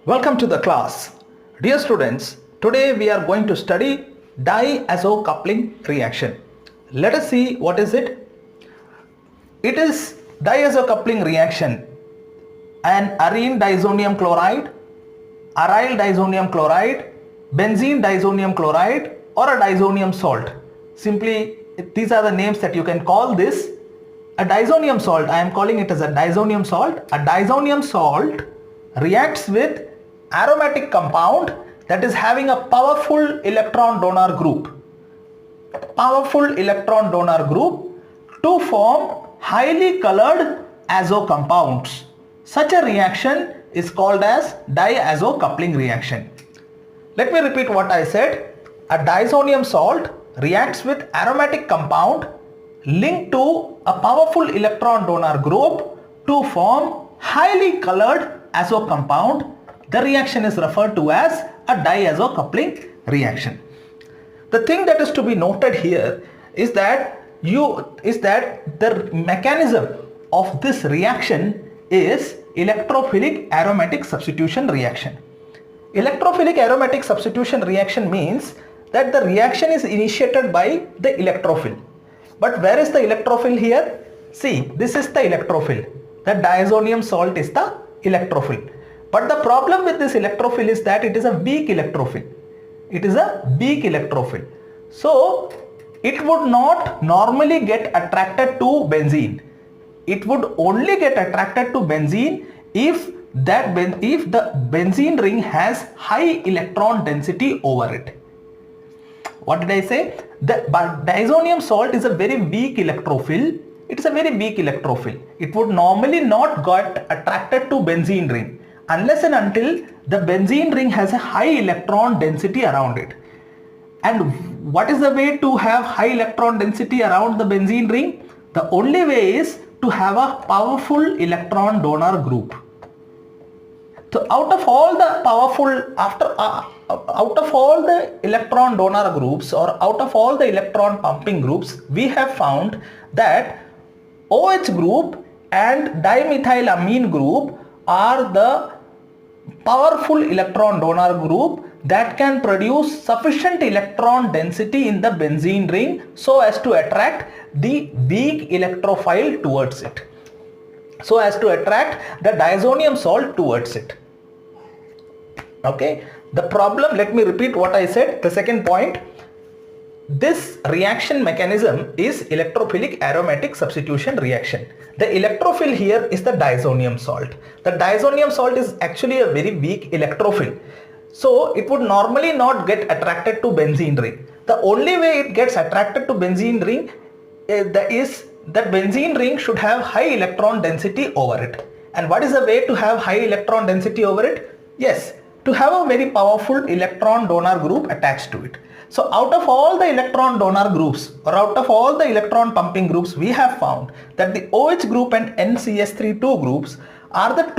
Welcome to the class. Dear students, today we are going to study diazocoupling reaction. Let us see what is it. It is diazocoupling reaction. An arene diazonium chloride, aryl diazonium chloride, benzene diazonium chloride or a diazonium salt. Simply these are the names that you can call this. A diazonium salt, I am calling it as a diazonium salt. A diazonium salt reacts with aromatic compound that is having a powerful electron donor group. Powerful electron donor group to form highly colored azo compounds. Such a reaction is called as diazocoupling reaction. Let me repeat what I said. A diazonium salt reacts with aromatic compound linked to a powerful electron donor group to form highly colored azo compound. The reaction is referred to as a diazocoupling reaction. The thing that is to be noted here is that the mechanism of this reaction is electrophilic aromatic substitution reaction. Electrophilic aromatic substitution reaction means that the reaction is initiated by the electrophile. But where is the electrophile here? See, this is the electrophile. The diazonium salt is the electrophile. But the problem with this electrophile is that it is a weak electrophile. It is a weak electrophile. So it would not normally get attracted to benzene. It would only get attracted to benzene if the benzene ring has high electron density over it. What did I say? But diazonium salt is a very weak electrophile. It is a very weak electrophile. It would normally not get attracted to benzene ring unless and until the benzene ring has a high electron density around it. And what is the way to have high electron density around the benzene ring? The only way is to have a powerful electron donor group. So out of all the electron donor groups or out of all the electron pumping groups, we have found that OH group and dimethylamine group are the powerful electron donor group that can produce sufficient electron density in the benzene ring so as to attract the weak electrophile towards it. So as to attract the diazonium salt towards it. Okay, the problem, let me repeat what I said, the second point. This reaction mechanism is electrophilic aromatic substitution reaction. The electrophile here is the diazonium salt. The diazonium salt is actually a very weak electrophile. So it would normally not get attracted to benzene ring. The only way it gets attracted to benzene ring is that benzene ring should have high electron density over it. And what is the way to have high electron density over it? Yes, to have a very powerful electron donor group attached to it. So out of all the electron donor groups or out of all the electron pumping groups, we have found that the OH group and NCS32 groups are the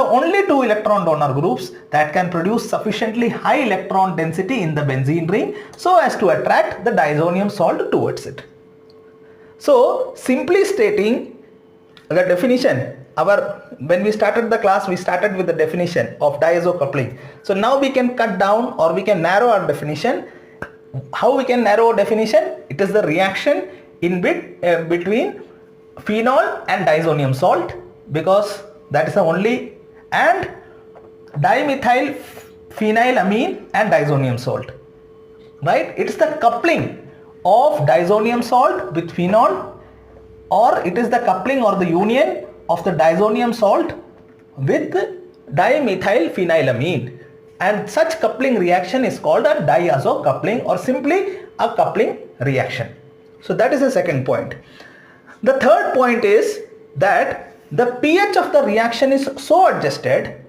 only two electron donor groups that can produce sufficiently high electron density in the benzene ring so as to attract the diazonium salt towards it. So simply stating the definition, when we started the class, we started with the definition of diazocoupling. So now we can cut down or we can narrow our definition. How we can narrow a definition? It is the reaction in between phenol and diazonium salt, because that is the only, and dimethyl phenylamine and diazonium salt. Right? It is the coupling of diazonium salt with phenol, or it is the coupling or the union of the diazonium salt with dimethyl phenylamine, and such coupling reaction is called a diazocoupling or simply a coupling reaction. So that is the second point. The third point is that the pH of the reaction is so adjusted,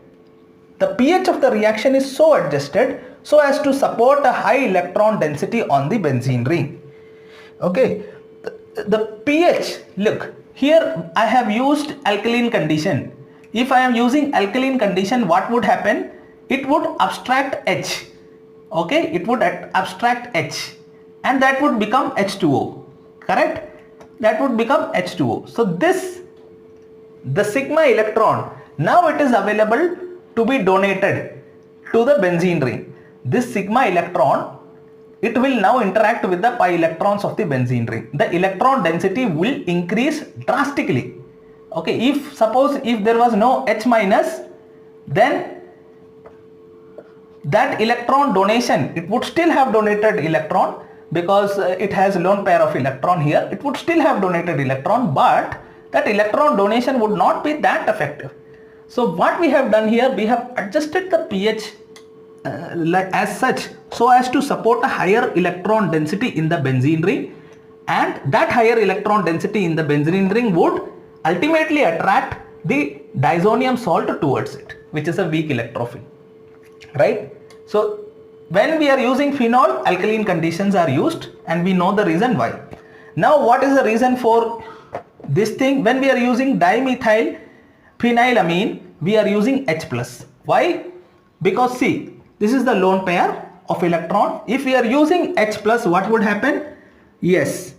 so as to support a high electron density on the benzene ring. Okay, the pH, look, here I have used alkaline condition. If I am using alkaline condition, what would happen? It would abstract H. Okay, it would abstract H and that would become H2O. Correct? That would become H2O. So this, the sigma electron, now it is available to be donated to the benzene ring. This sigma electron, it will now interact with the pi electrons of the benzene ring. The electron density will increase drastically. Okay, if suppose if there was no H minus, then that electron donation, it would still have donated electron because it has lone pair of electron here. It would still have donated electron, but that electron donation would not be that effective. So what we have done here, we have adjusted the pH as such so as to support a higher electron density in the benzene ring, and that higher electron density in the benzene ring would ultimately attract the diazonium salt towards it, which is a weak electrophile, right? So when we are using phenol, alkaline conditions are used, and we know the reason why. Now what is the reason for this thing? When we are using dimethyl phenylamine, we are using H plus. Why? Because see, this is the lone pair of electron. If we are using H plus, what would happen? Yes,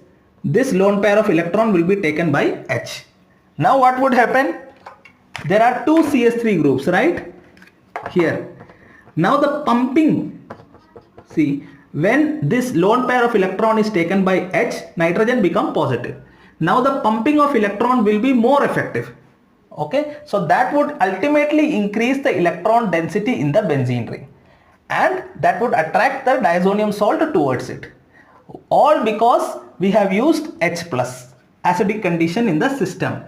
this lone pair of electron will be taken by H. Now what would happen? There are two CH3 groups, right? Here. Now the pumping, see, when this lone pair of electron is taken by H, nitrogen become positive. Now the pumping of electron will be more effective. Okay, so that would ultimately increase the electron density in the benzene ring, and that would attract the diazonium salt towards it. All because we have used H plus acidic condition in the system.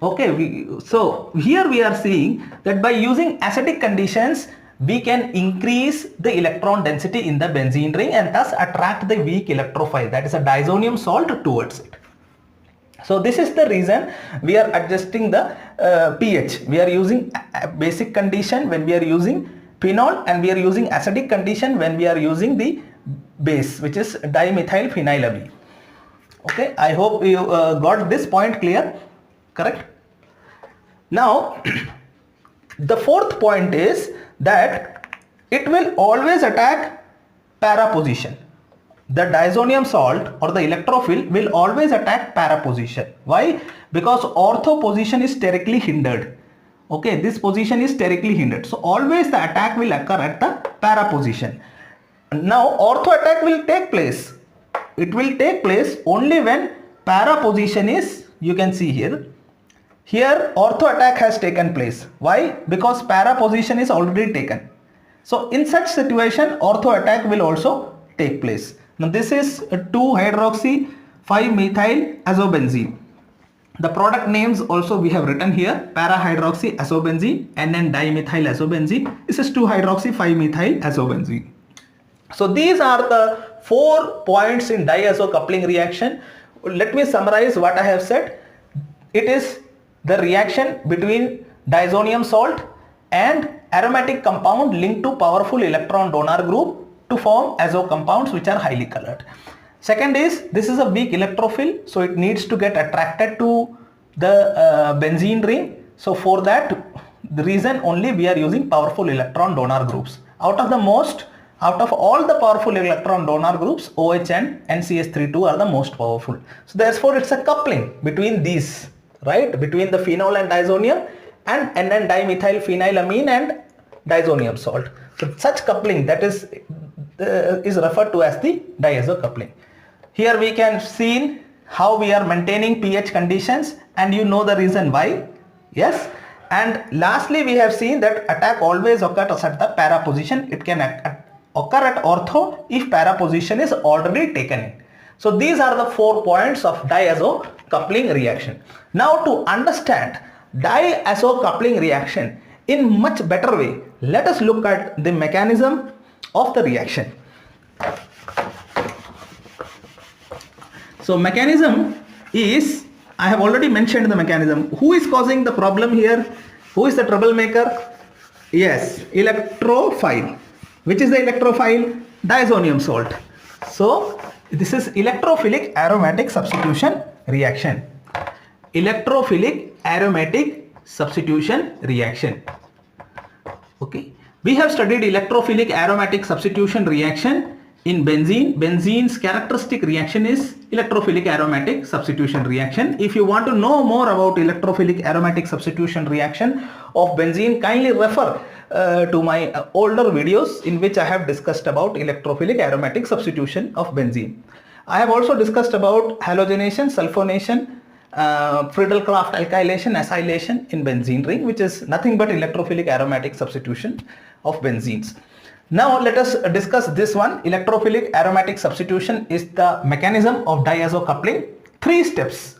Okay, so here we are seeing that by using acidic conditions, we can increase the electron density in the benzene ring and thus attract the weak electrophile, that is a diazonium salt, towards it. So this is the reason we are adjusting the pH. We are using a basic condition when we are using phenol, and we are using acidic condition when we are using the base, which is dimethyl phenylamine. Okay, I hope you got this point clear, correct? Now the fourth point is that it will always attack para position. The diazonium salt or the electrophile will always attack para position. Why? Because ortho position is sterically hindered. Okay, this position is sterically hindered. So always the attack will occur at the para position. Now ortho attack will take place. It will take place only when para position is, you can see here. Here ortho attack has taken place. Why? Because para position is already taken. So in such situation ortho attack will also take place. Now this is 2-hydroxy-5-methyl-azobenzene. The product names also we have written here: para-hydroxy-azobenzene and then dimethyl-azobenzene. This is 2-hydroxy-5-methyl-azobenzene. So these are the 4 points in diazocoupling reaction. Let me summarize what I have said. It is the reaction between diazonium salt and aromatic compound linked to powerful electron donor group to form azo compounds which are highly colored. Second is, this is a weak electrophile, so it needs to get attracted to the benzene ring. So for that the reason only we are using powerful electron donor groups. Out of all the powerful electron donor groups, OH and NCH32 are the most powerful. So therefore it's a coupling between these, right, between the phenol and diazonium, and then dimethyl phenylamine and diazonium salt. So such coupling, that is referred to as the diazocoupling. Here we can see how we are maintaining pH conditions, and you know the reason why. Yes. And lastly we have seen that attack always occurs at the para position. It can occur at ortho if para position is already taken in. So these are the 4 points of diazocoupling reaction. Now to understand diazocoupling reaction in much better way, let us look at the mechanism of the reaction. So mechanism is, I have already mentioned the mechanism. Who is causing the problem here? Who is the troublemaker? Yes, electrophile. Which is the electrophile? Diazonium salt. So this is electrophilic aromatic substitution reaction. Electrophilic aromatic substitution reaction. Okay. We have studied electrophilic aromatic substitution reaction In benzene, benzene's characteristic reaction is electrophilic aromatic substitution reaction. If you want to know more about electrophilic aromatic substitution reaction of benzene, kindly refer to my older videos in which I have discussed about electrophilic aromatic substitution of benzene. I have also discussed about halogenation, sulfonation, Friedel-Crafts alkylation, acylation in benzene ring, which is nothing but electrophilic aromatic substitution of benzenes. Now let us discuss this one. Electrophilic aromatic substitution is the mechanism of diazocoupling. 3 steps.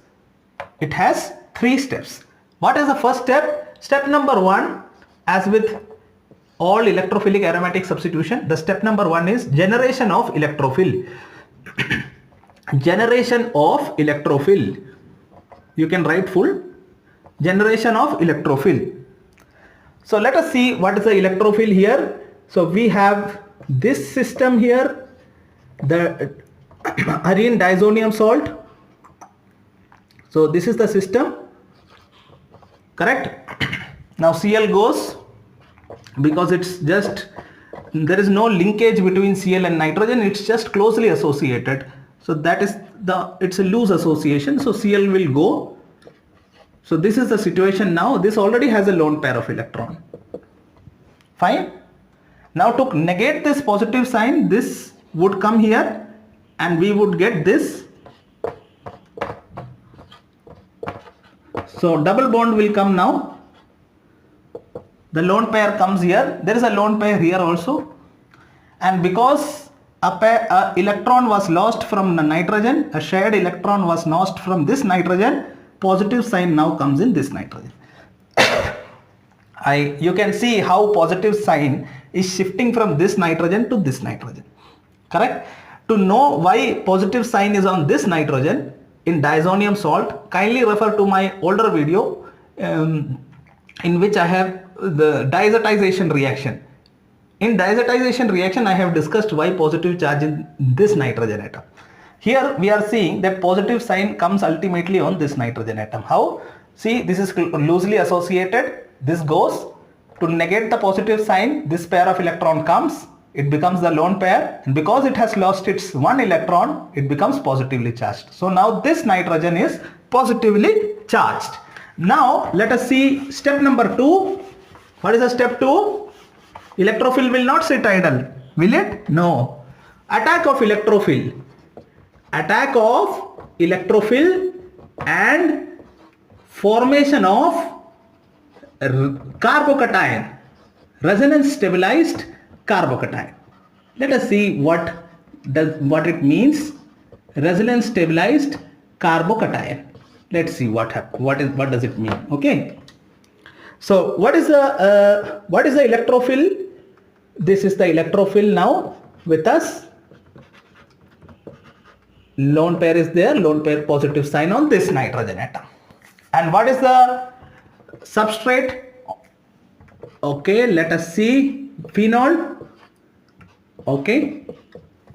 It has 3 steps. What is the first step? Step number 1, as with all electrophilic aromatic substitution, the step number 1 is generation of electrophil. Generation of electrophil. You can write full. Generation of electrophil. So let us see what is the electrophil here. So we have this system here, the arene diazonium salt. So this is the system, correct? Now Cl goes, because it's just, there is no linkage between Cl and nitrogen, it's just closely associated. So that is it's a loose association, so Cl will go. So this is the situation now. This already has a lone pair of electron. Fine. Now to negate this positive sign, this would come here and we would get this. So double bond will come now. The lone pair comes here. There is a lone pair here also. And because a electron was lost from the nitrogen, a shared electron was lost from this nitrogen, positive sign now comes in this nitrogen. You can see how positive sign is shifting from this nitrogen to this nitrogen, correct? To know why positive sign is on this nitrogen in diazonium salt, kindly refer to my older video in which I have the diazotization reaction. In diazotization reaction, I have discussed why positive charge in this nitrogen atom. Here we are seeing that positive sign comes ultimately on this nitrogen atom. How? See, this is loosely associated. This goes. To negate the positive sign, this pair of electron comes. It becomes the lone pair. And because it has lost its one electron, it becomes positively charged. So now this nitrogen is positively charged. Now let us see step number 2. What is the step 2? Electrophil will not sit idle. Will it? No. Attack of electrophil. Attack of electrophil and formation of carbocation, resonance stabilized carbocation. Let us see what it means. Resonance stabilized carbocation. Let's see what does it mean. Okay. So what is the electrophil? This is the electrophil now with us. Lone pair is there. Lone pair positive sign on this nitrogen atom. And what is the substrate? Okay, let us see. Phenol. Okay,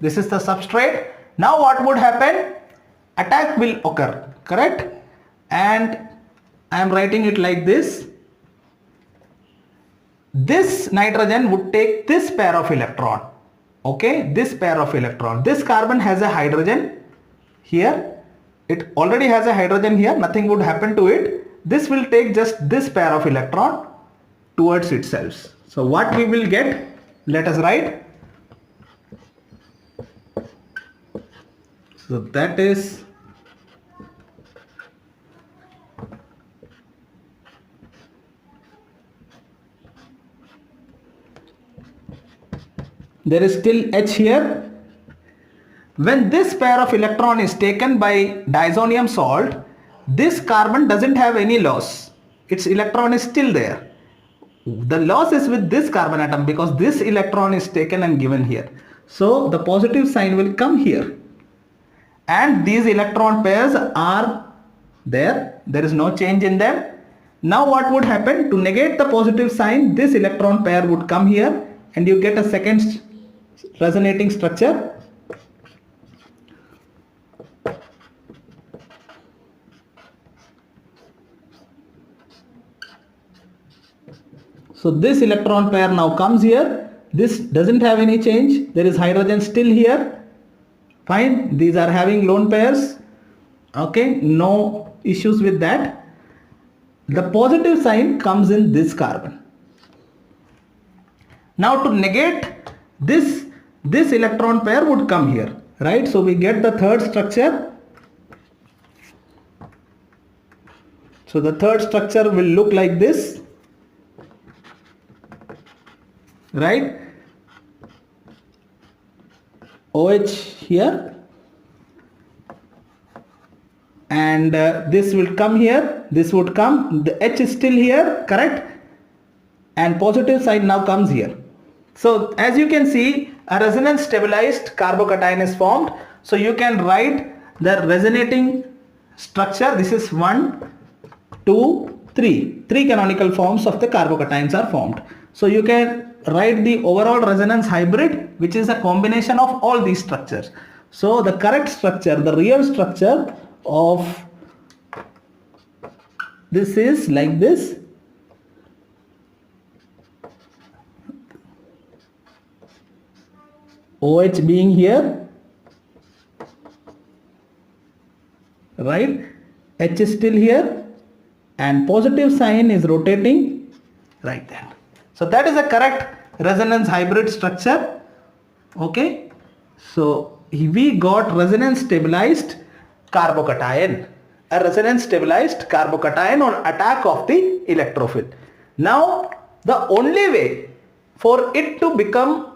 this is the substrate. Now what would happen? Attack will occur, correct? And I am writing it like this. This nitrogen would take this pair of electron. Okay, this pair of electron. This carbon has a hydrogen here. It already has a hydrogen here. Nothing would happen to it. This will take just this pair of electron towards itself. So what we will get? Let us write. So that is there is still H here. When this pair of electron is taken by diazonium salt, this carbon doesn't have any loss. Its electron is still there. The loss is with this carbon atom because this electron is taken and given here. So the positive sign will come here. And these electron pairs are there. There is no change in them. Now what would happen? To negate the positive sign, this electron pair would come here and you get a second resonating structure. So this electron pair now comes here. This doesn't have any change. There is hydrogen still here. Fine. These are having lone pairs. Okay, no issues with that. The positive sign comes in this carbon. Now to negate this electron pair would come here, right? So we get the third structure. So the third structure will look like this, right? OH here, and this will come here, this would come, the H is still here, correct? And positive sign now comes here. So as you can see, a resonance stabilized carbocation is formed. So you can write the resonating structure. This is 1, 2, 3. 3 canonical forms of the carbocations are formed. So you can write the overall resonance hybrid, which is a combination of all these structures. So the correct structure, the real structure of this is like this. OH being here, right? H is still here, and positive sign is rotating right there. So that is a correct resonance hybrid structure. Okay, so we got resonance stabilized carbocation, a resonance stabilized carbocation on attack of the electrophile. Now the only way for it to become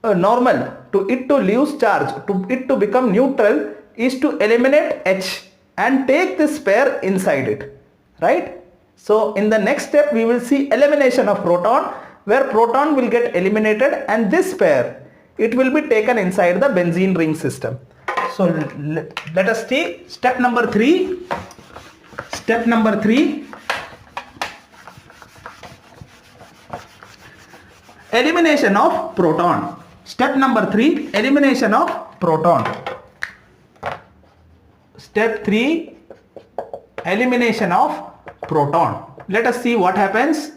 normal, to it to lose charge, to it to become neutral, is to eliminate H and take this pair inside it, right? So in the next step we will see elimination of proton, where proton will get eliminated and this pair, it will be taken inside the benzene ring system. So let us see step number 3. Step number 3, elimination of proton. Step number 3, elimination of proton. Step 3, elimination of proton. Let us see what happens.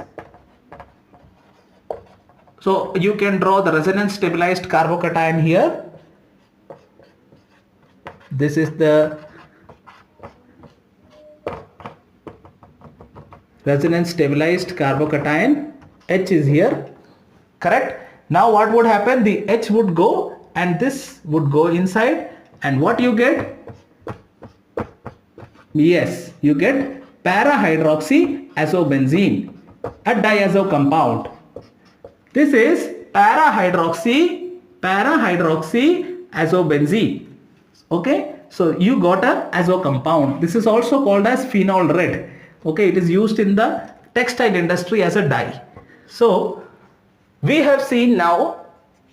So you can draw the resonance stabilized carbocation here. This is the resonance stabilized carbocation. H is here, correct? Now what would happen? The H would go and this would go inside, and what you get? Yes, you get para-hydroxyazobenzene, a diazo compound. This is para-hydroxyazobenzene. Okay, so you got a azo compound. This is also called as phenol red. Okay, it is used in the textile industry as a dye. So we have seen now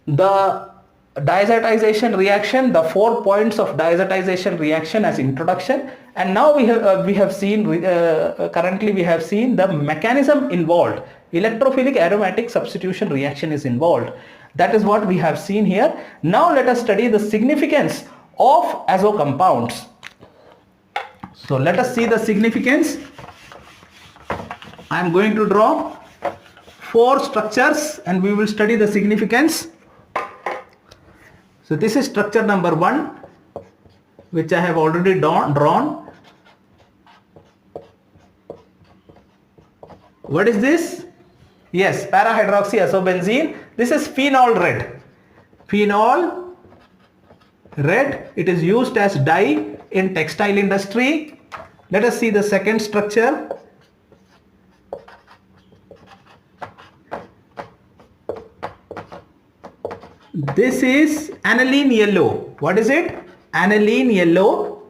the diazotization reaction, the 4 points of diazotization reaction as introduction, and now we have seen currently we have seen the mechanism involved. Electrophilic aromatic substitution reaction is involved. That is what we have seen here. Now let us study the significance of azo compounds. So let us see the significance. I am going to draw 4 structures and we will study the significance. So this is structure number 1, which I have already drawn. What is this? Yes, para-hydroxyazobenzene. This is phenol red. Phenol red. It is used as dye in textile industry. Let us see the second structure. This is aniline yellow. What is it? Aniline yellow.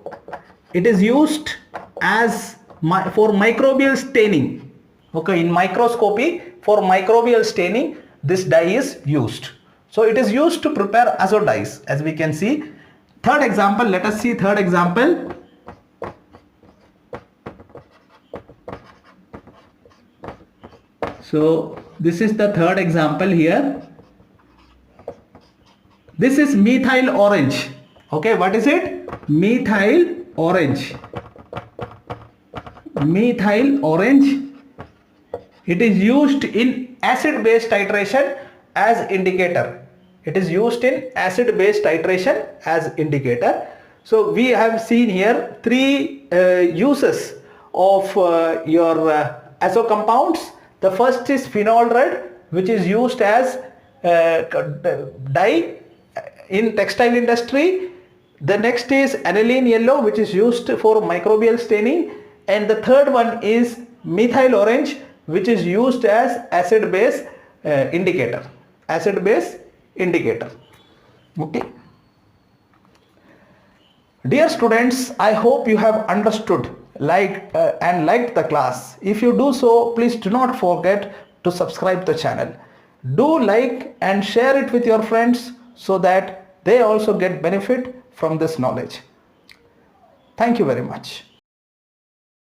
It is used as for microbial staining. Okay, in microscopy for microbial staining this dye is used. So it is used to prepare azo dyes, as we can see. Third example, let us see third example. So this is the third example here. This is methyl orange. Okay, what is it? Methyl orange. Methyl orange. It is used in acid base titration as indicator. It is used in acid-base titration as indicator. So we have seen here three uses of your azo compounds. The first is phenol red, which is used as dye in textile industry. The next is aniline yellow, which is used for microbial staining, and the third one is methyl orange, which is used as acid base indicator. Acid base indicator. Okay. Dear students, I hope you have understood and liked the class. If you do so, please do not forget to subscribe the channel. Do like and share it with your friends so that they also get benefit from this knowledge. Thank you very much.